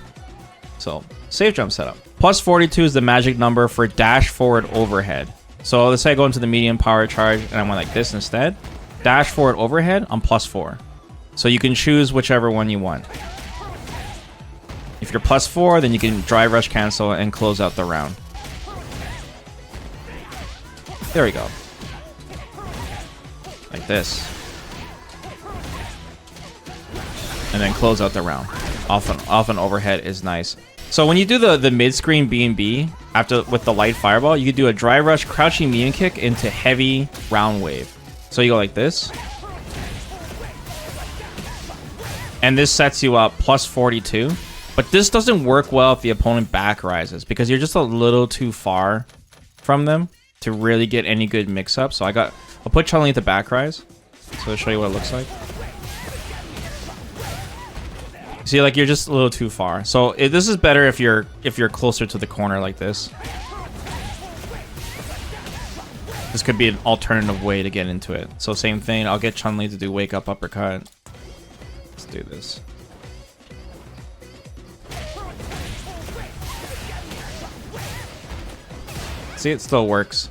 So safe jump setup. Plus 42 is the magic number for dash forward overhead. So let's say I go into the medium power charge and I went like this instead. Dash forward overhead, I'm plus 4. So you can choose whichever one you want. If you're plus 4, then you can drive rush cancel and close out the round. There we go. Like this. And then close out the round. Off an overhead is nice. So when you do the mid-screen B&B after with the light fireball, you could do a dry rush crouching medium kick into heavy round wave. So you go like this. And this sets you up plus 42. But this doesn't work well if the opponent back rises, because you're just a little too far from them to really get any good mix-up. So I'll put Chun-Li at the back rise. So I'll show you what it looks like. See, like, you're just a little too far. So this is better if you're closer to the corner like this. This could be an alternative way to get into it. So same thing, I'll get Chun-Li to do wake up uppercut. Let's do this. See, it still works.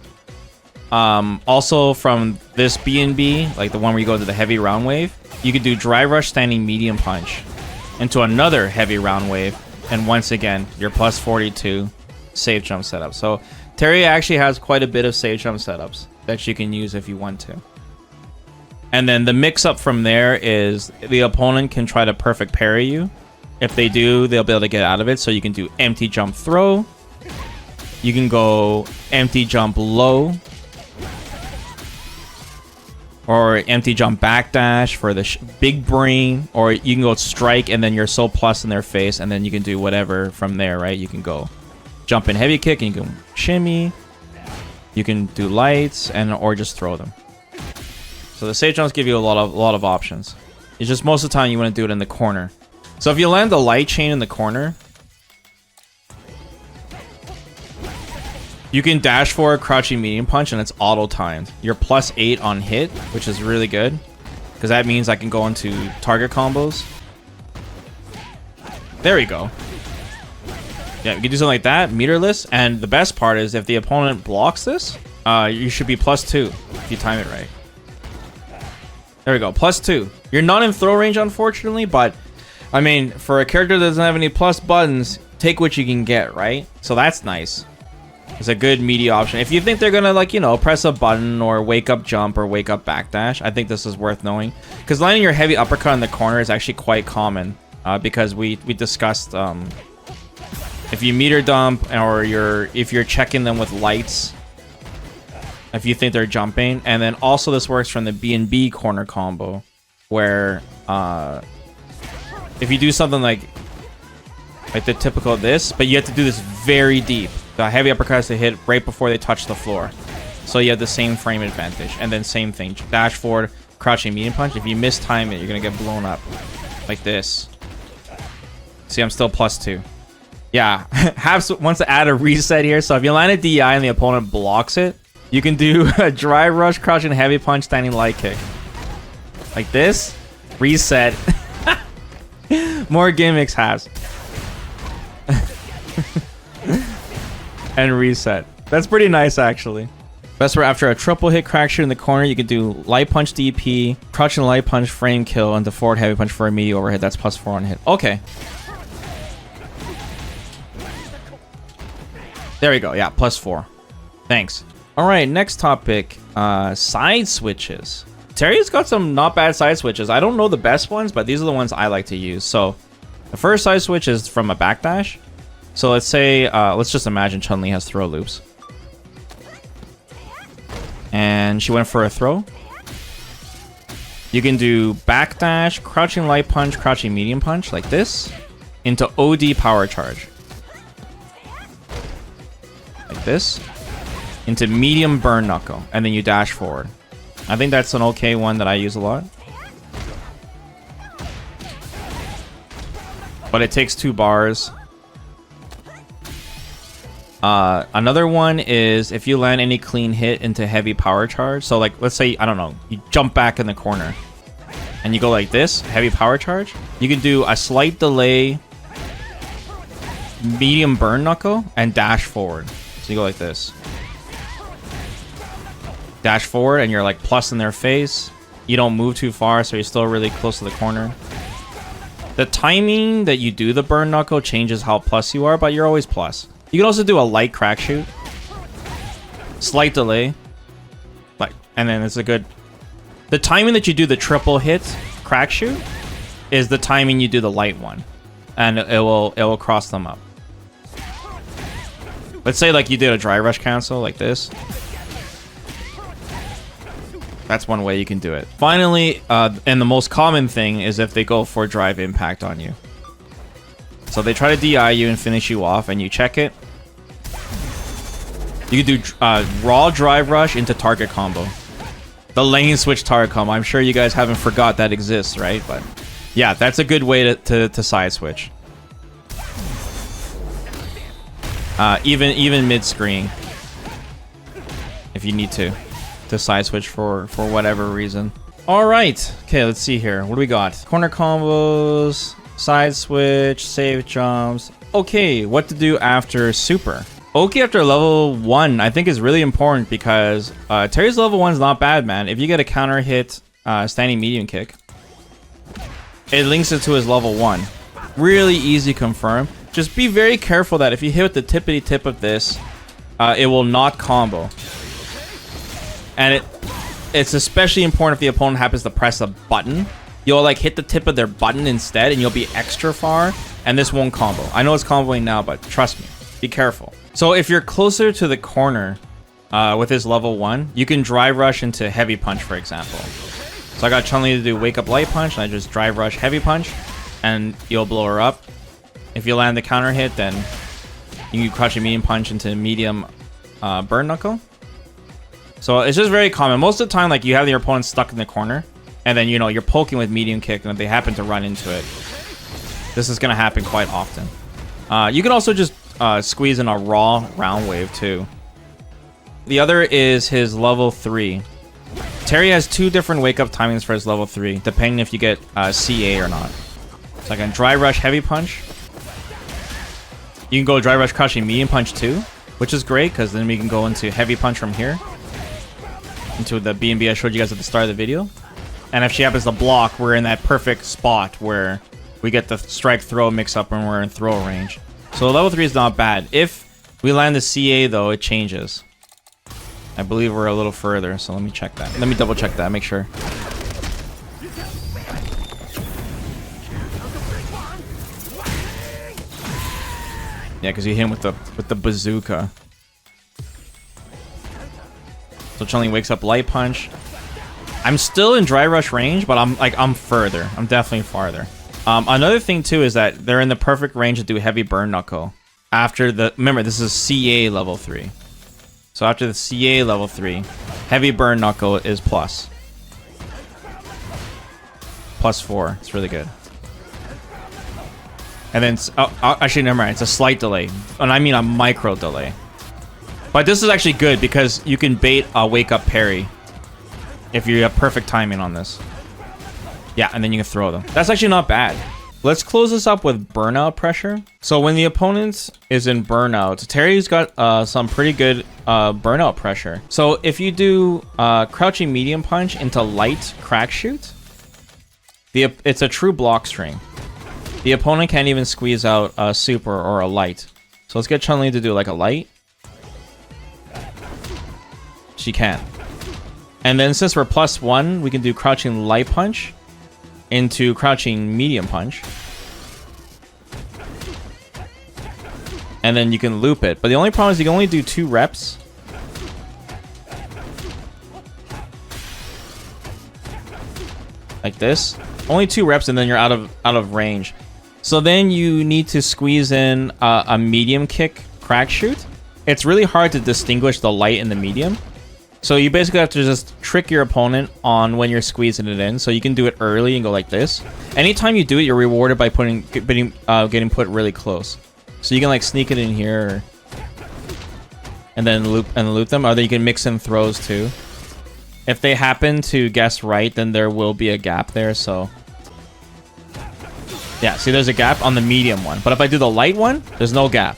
Also from this B&B, like the one where you go to the heavy round wave, you could do dry rush standing medium punch into another heavy round wave, and once again your plus 42 safe jump setup. So Terry actually has quite a bit of safe jump setups that you can use if you want to. And then the mix up from there is the opponent can try to perfect parry you. If they do, they'll be able to get out of it. So you can do empty jump throw, you can go empty jump low, or empty jump backdash for the big brain, or you can go strike and then you're so plus in their face, and then you can do whatever from there, right? You can go jump in heavy kick, and you can shimmy, you can do lights, and or just throw them. So the safe jumps give you a lot of options. It's just most of the time you want to do it in the corner. So if you land the light chain in the corner, you can dash forward, crouching medium punch, and it's auto timed. You're plus 8 on hit, which is really good, because that means I can go into target combos. There we go. Yeah, you can do something like that, meterless, and the best part is if the opponent blocks this, you should be plus 2 if you time it right. There we go, plus 2. You're not in throw range, unfortunately, but I mean, for a character that doesn't have any plus buttons, take what you can get, right? So that's nice. It's a good meaty option. If you think they're gonna, like, you know, press a button or wake up jump or wake up backdash, I think this is worth knowing, because landing your heavy uppercut in the corner is actually quite common, because we discussed if you meter dump, or if you're checking them with lights, if you think they're jumping. And then also this works from the B&B corner combo, where if you do something like the typical this, but you have to do this very deep. The heavy uppercut has to hit right before they touch the floor, so you have the same frame advantage. And then same thing, dash forward, crouching medium punch. If you mistime it, you're gonna get blown up like this. See, I'm still plus 2. Yeah, Habs wants to add a reset here. So if you land a DI and the opponent blocks it, you can do a dry rush, crouching heavy punch, standing light kick like this. Reset. More gimmicks has. And reset. That's pretty nice, actually. Best where after a triple hit crack shoot in the corner, you can do light punch DP, crouch and light punch frame kill, and the forward heavy punch for a meaty overhead. That's +4 on hit. Okay. There we go. Yeah, +4. Thanks. All right, next topic. Side switches. Terry's got some not bad side switches. I don't know the best ones, but these are the ones I like to use. So the first side switch is from a backdash. So let's say, let's just imagine Chun-Li has throw loops. And she went for a throw. You can do backdash, crouching light punch, crouching medium punch, like this, into OD power charge. Like this. Into medium burn knuckle. And then you dash forward. I think that's an okay one that I use a lot. But it takes 2 bars. Another one is if you land any clean hit into heavy power charge. So like, let's say, I don't know, you jump back in the corner and you go like this, heavy power charge. You can do a slight delay, medium burn knuckle, and dash forward. So you go like this. Dash forward and you're like plus in their face. You don't move too far, so you're still really close to the corner. The timing that you do the burn knuckle changes how plus you are, but you're always plus. You can also do a light crack shoot. Slight delay. Like, and then it's a good... The timing that you do the triple hit crack shoot is the timing you do the light one. And it will cross them up. Let's say like you did a dry rush cancel like this. That's one way you can do it. Finally, and the most common thing is if they go for drive impact on you. So they try to DI you and finish you off, and you check it. You can do raw drive rush into target combo. The lane switch target combo. I'm sure you guys haven't forgot that exists, right? But yeah, that's a good way to side switch. Even mid screen, if you need to side switch for whatever reason. All right. Okay, let's see here. What do we got? Corner combos. Side switch, save jumps. Okay, what to do after super? Okay, after level 1, I think is really important because Terry's level 1 is not bad, man. If you get a counter hit standing medium kick, it links it to his level 1. Really easy confirm. Just be very careful that if you hit with the tippity tip of this, it will not combo. And it's especially important if the opponent happens to press a button. You'll like hit the tip of their button instead and you'll be extra far and this won't combo. I know it's comboing now, but trust me, be careful. So if you're closer to the corner with his level 1, you can drive rush into heavy punch, for example. So I got Chun-Li to do wake up light punch and I just drive rush heavy punch and you'll blow her up. If you land the counter hit, then you can crouch a medium punch into medium burn knuckle. So it's just very common. Most of the time, like you have your opponent stuck in the corner. And then, you know, you're poking with medium kick, and if they happen to run into it, this is going to happen quite often. You can also just squeeze in a raw round wave, too. The other is his level 3. Terry has 2 different wake-up timings for his level 3, depending if you get CA or not. So I can dry rush heavy punch. You can go dry rush crushing medium punch, too, which is great, because then we can go into heavy punch from here. Into the B&B I showed you guys at the start of the video. And if she happens to block, we're in that perfect spot where we get the strike throw mix up when we're in throw range. So level 3 is not bad. If we land the CA though, it changes. I believe we're a little further, so let me check that. Let me double check that, make sure. Yeah, because you hit him with the bazooka. So Chun-Li wakes up light punch. I'm still in dry rush range, but I'm further. I'm definitely farther. Another thing too is that they're in the perfect range to do heavy burn knuckle. After the, remember this is CA level 3. So after the CA level 3, heavy burn knuckle is plus. +4. It's really good. And then, actually never mind. It's a slight delay, and I mean a micro delay. But this is actually good because you can bait a wake up parry. If you have perfect timing on this. Yeah, and then you can throw them. That's actually not bad. Let's close this up with Burnout Pressure. So when the opponent is in Burnout, Terry's got some pretty good Burnout Pressure. So if you do Crouching Medium Punch into Light Crack Shoot, it's a true block string. The opponent can't even squeeze out a Super or a Light. So let's get Chun-Li to do like a Light. She can. And then since we're +1, we can do Crouching Light Punch into Crouching Medium Punch. And then you can loop it. But the only problem is you can only do 2 reps. Like this. Only 2 reps and then you're out of range. So then you need to squeeze in a medium kick crack shoot. It's really hard to distinguish the light and the medium. So you basically have to just trick your opponent on when you're squeezing it in. So you can do it early and go like this. Anytime you do it, you're rewarded by getting put really close. So you can like sneak it in here, and then loop them. Or then you can mix in throws too. If they happen to guess right, then there will be a gap there. So yeah, see, there's a gap on the medium one. But if I do the light one, there's no gap.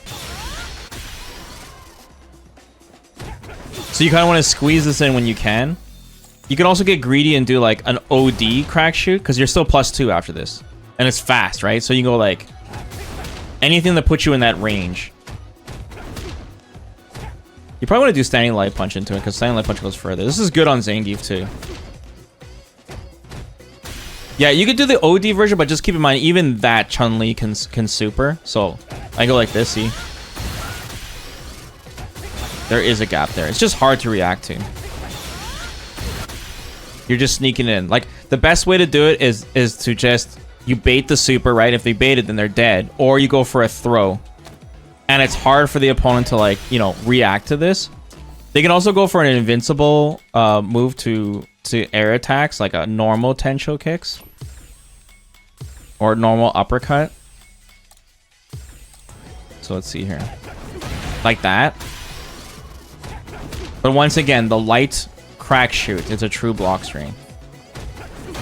So you kind of want to squeeze this in when you can. You can also get greedy and do like an OD crack shoot because you're still +2 after this. And it's fast, right? So you can go like anything that puts you in that range. You probably want to do Standing Light Punch into it because Standing Light Punch goes further. This is good on Zangief too. Yeah, you could do the OD version, but just keep in mind, even that Chun-Li can super. So I go like this, see? There is a gap there. It's just hard to react to. You're just sneaking in. Like, the best way to do it is to just... You bait the super, right? If they bait it, then they're dead. Or you go for a throw. And it's hard for the opponent to, like, you know, react to this. They can also go for an invincible move to air attacks, like a normal Tensho kicks. Or normal uppercut. So let's see here. Like that. But once again, the light crack shoot is a true block string.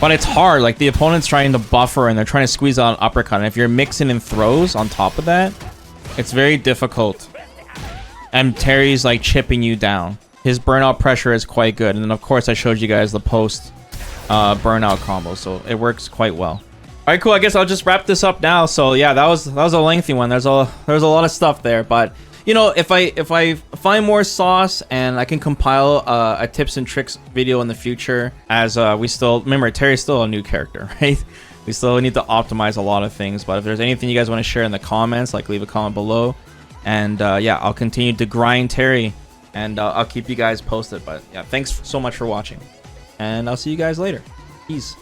But it's hard. Like, the opponent's trying to buffer and they're trying to squeeze out an uppercut. And if you're mixing in throws on top of that, it's very difficult. And Terry's, like, chipping you down. His Burnout Pressure is quite good. And then, of course, I showed you guys the post Burnout combo. So it works quite well. All right, cool. I guess I'll just wrap this up now. So, yeah, that was a lengthy one. There's a lot of stuff there. But... You know, if I find more sauce and I can compile a tips and tricks video in the future, as we still remember, Terry's still a new character, right? We still need to optimize a lot of things. But if there's anything you guys want to share in the comments, like leave a comment below, and yeah, I'll continue to grind Terry, and I'll keep you guys posted. But yeah, thanks so much for watching, and I'll see you guys later. Peace.